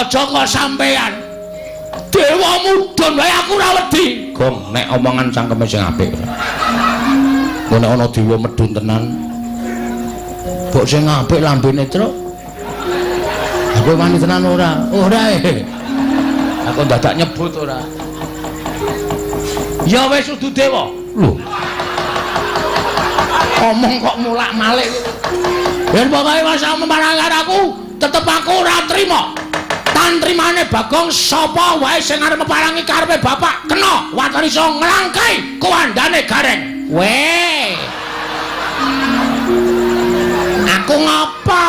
aja kok sampean. Dewa mudhun wae aku ora wedi. Gong nek omongan cangkeme sing apik. Kok nek ana dewa medhun tenan. Mbok sing apik lambene truk. Aku wani tenan ora? Ora Aku dadak nyebut ora. Ya wis udu dewa. Lho. Omong kok mulak-malik. Ben pokoke masa memarang aku, tetep aku ora trima. Tan trimane Bagong sapa wae sing arep meparangi karepe bapak kena waton iso nglangkai kuwandane gareng. Weh. Aku ngapa?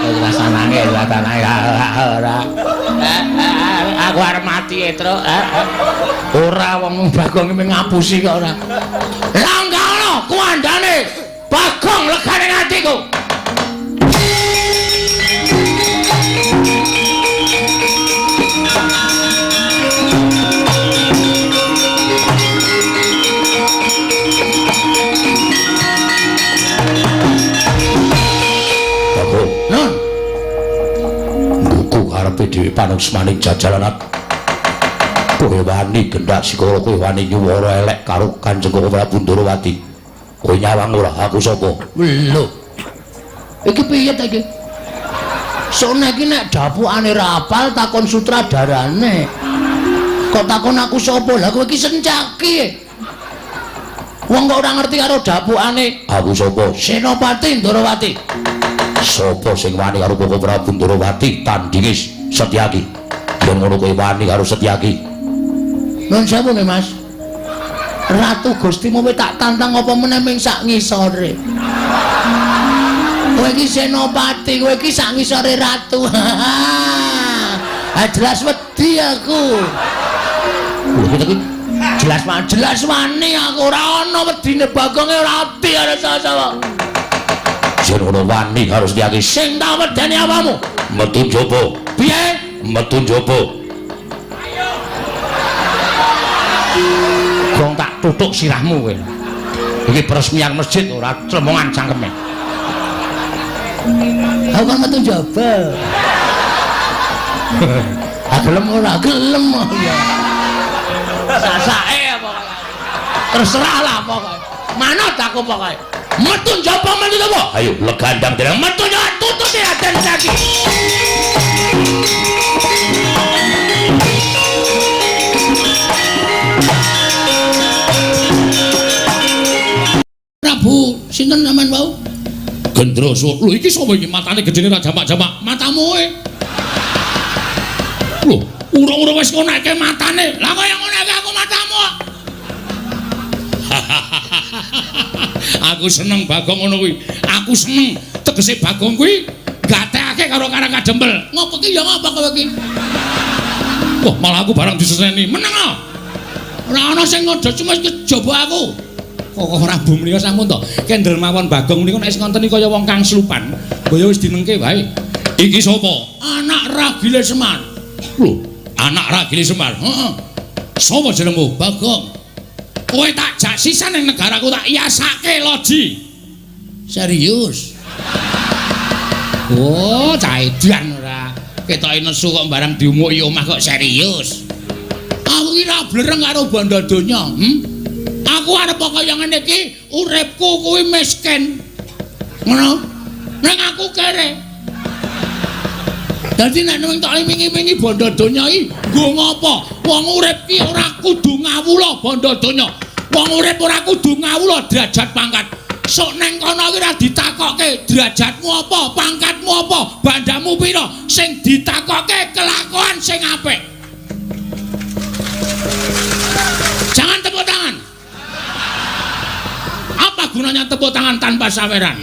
Rasanane ora. Aku arep mati Truk. Ora wong Bagong iki ngapusi kok ora. Langkano kuwandane Bagong legane atiku. Karepe dhewe panungsmaning jajalan kowe wani gendak sikara kowe wani nyuwara elek karo Kanjeng Prabu Ndrawati. Kowe nyawang ora aku sapa? Lho. Iki piye ta iki? Sone iki nek dapukane ra apal takon sutradarane. Kok takon aku sapa? Lah kowe iki sencaki. Wong kok ora ngerti karo dapukane. Aku sapa? Senopati Ndrawati. Sapa sing wani karo Prabu Ndrawati tandingis Setyaki. Yen ngono kowe wani karo Setyaki. Nun sewu nggih Mas. Ratu Gustimu wis tak tantang apa meneh ming sak ngisore. Kowe iki senopati, kowe iki sak ngisore ratu. Jelas wedi aku. Jelas wani aku ora ana wedine Bagonge ora ati karo sapa. Yen ngono wani harus Setyaki sing tak wedeni apamu. Metu njaba. Piye? Metu njaba. Gong tak tutuk sirahmu kowe. Iki peresmian masjid ora tremongan cangkeme. Aku kan metu njaba. Gelem ora gelem ya. Sasake apa kok. Terserah lah pokoke. Manut aku pokoke. Metu njaba metu apa? Ayo legandang dereng metu njaba tutut Raden Setyaki. Prabu, sinten sampean wau? Gendrasa. Lho iki sapa iki matane gedene ra jamak-jamak? Matamu e. Lho, urung-urung wis ngoneke matane. Lah kaya ngoneke aku matamu. Aku seneng Bagong ngono kuwi. Aku seneng tegese Bagong kuwi gatekake karo Karang Kadempel. Ngopo ki ya ngapa kowe iki? Wah, malah aku barang diseseni. Meneng ah. Ora ana sing ngodo cuma kejaba aku. Kok Prabu menika sampun to. Kendel mawon Bagong menika nek ngonteni kaya wong kang slupan. Kaya wis dinengke wae. Iki sapa? Anak Ragile Semar. Lho, anak Ragile Semar. Heeh. Sapa jenengmu? Bagong. Kowe tak jak sisan ning negaraku tak iasake loji. Serius. Oh, cah edan ora. Ketoke nesu kok barang diumuki omah kok serius. Aku iki ra blereng karo bondo donya. Aku arep kaya ngene iki, uripku kuwi miskin. Ngono. Ning aku kere. Dadi nek nang tak imingi-imingi bondo donya iki, nggo ngopo? Wong urip ki ora kudu ngawula bondo donya. Wong urip ora kudu ngawula derajat pangkat. Sok neng kono iki ora ditakokke derajatmu apa, pangkatmu apa, bandamu pira, sing ditakokke kelakuan sing apik. Jangan tepuk tangan. Apa gunanya tepuk tangan tanpa saweran?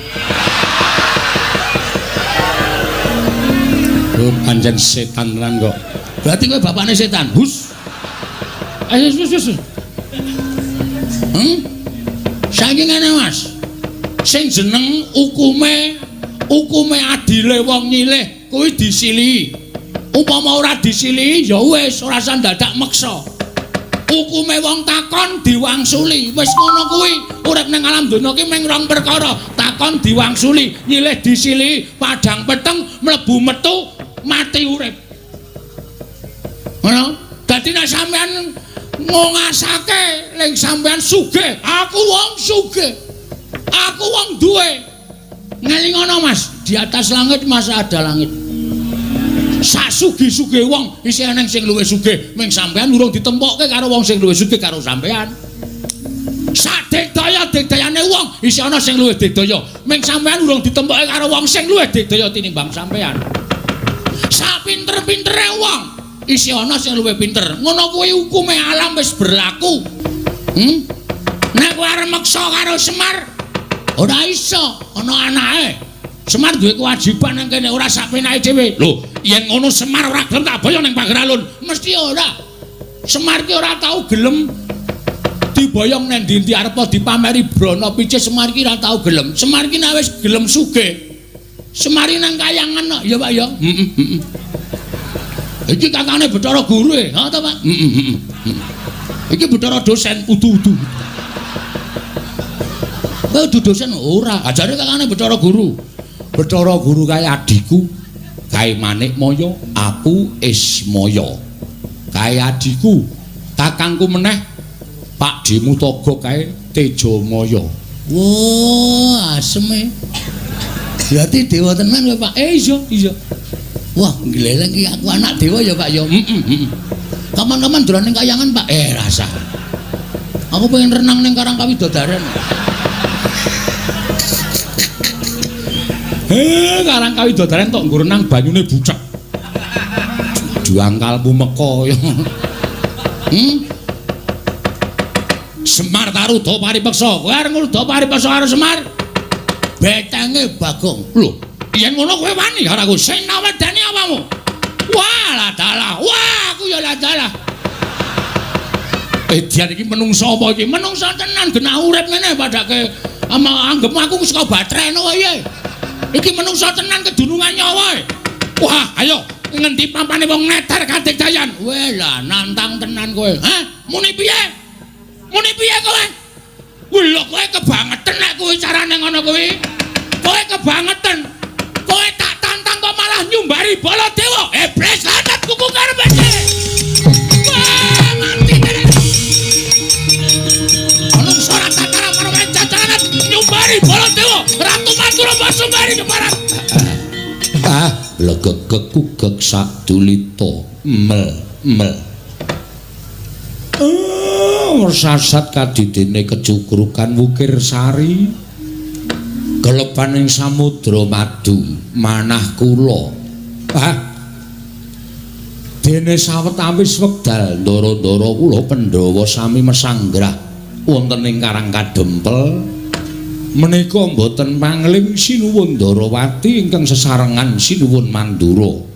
Panjen setan tenan kok. Berarti kowe bapakne setan. Hus. Ayo sus. Saiki ngene Mas. Sing jeneng ukume adile wong nyilih kuwi disilihi. Upama ora disilihi ya wis ora usah dadak meksa. Hukume wong takon diwangsuli. Wis ngono kuwi. Urip ning alam donya ki mung rong perkara. Takon diwangsuli, nyilih disili, padang peteng, mlebu metu, mati urip. Ngono. Dadi nek sampean ngongasake ning sampean sugih, aku wong sugih. Aku wong duwe. Ngelingono Mas, di atas langit masa ada langit. Sasugi-sugi wong isih ana sing luwih sugih ming sampean urung ditempokke karo wong sing luwih sugih karo sampean. Sadegdaya-degdayane wong isih ana sing luwih digdaya ming sampean urung ditempokke karo wong sing luwih digdaya tinimbang sampean. Sapinter-pintere wong isih ana sing luwih pinter. Ngono kuwi hukume alam wis berlaku. Nek kowe arep meksa karo Semar ora iso, ana anake. Semar duwe kewajiban nang kene ora sak penake dhewe. Lho, yen ngono Semar ora gelem tak boyo ning Pager Alun. Mesti ora. Semar ki ora tau gelem diboyong nang ndi-ndi arep dipameri brana picih. Semar ki ora tau gelem. Semar ki nek wis gelem sugih. Semar nang kayangan kok, ya Pak ya. Iki kakane Bathara Guru e, ha ta Pak? Iki Bathara dosen udu-udu. Kowe udu dosen ora, ajare kakane Bathara Guru. Bathara Guru kae adikku, kae Manikmaya, aku Ismaya. Kae adikku, kakangku meneh Pak Dimutaga kae Tejamaya. Wah, aseme. Berarti dewa tenan kowe Pak. Iya. Wah, gleleng iki aku anak dewa ya Pak ya. Kapan-kapan dolan ning kayangan Pak. Rasa. Aku pengen renang ning Karang Kawidodaran. Karang Kawidodaran tok nggo renang banyune bucek. Juangkalmu meko ya. Semar Taruda paripeksa. Kowe arep ngruda paripeksa karo Semar. Betenge Bagong. Lho, yen ngono kowe wani karo aku sing nawedani apamu? Wah, ladalah. Wah, aku ya ladalah. Dian iki menungso apa iki? Menungso tenan genah urip ngene padake anggepmu aku saka batreno kaya. Iki menungso tenan kedunungan nyawa. Wah, ayo ngendi pampane wong neter kadegdayan. Weh lah nantang tenan kowe. Hah? Muni piye? Muni piye kowe? Lho kowe kebangetan nek kowe carane ngono kuwi. Kowe kebangetan. Kowe tak tantang kok malah nyumbari Baladewa. Iblis lanat kuku karepe. Wah, mati tenan. Menungso ora tatara karo mencacanan nyumbari Baladewa. Ratu Mandura Basumbari keparat. Legek-gegek sadulita mel. Sasat kadidene kecukrukan wukir sari. Kelepaning samudra madu manah kula. Dene sawetawis wekdal ndara-ndara kula Pandhawa sami mesanggrah wonten ing Karang Kadempel. Menika mboten pangling sinuwun Ndarawati ingkang sesarengan sinuwun Mandura.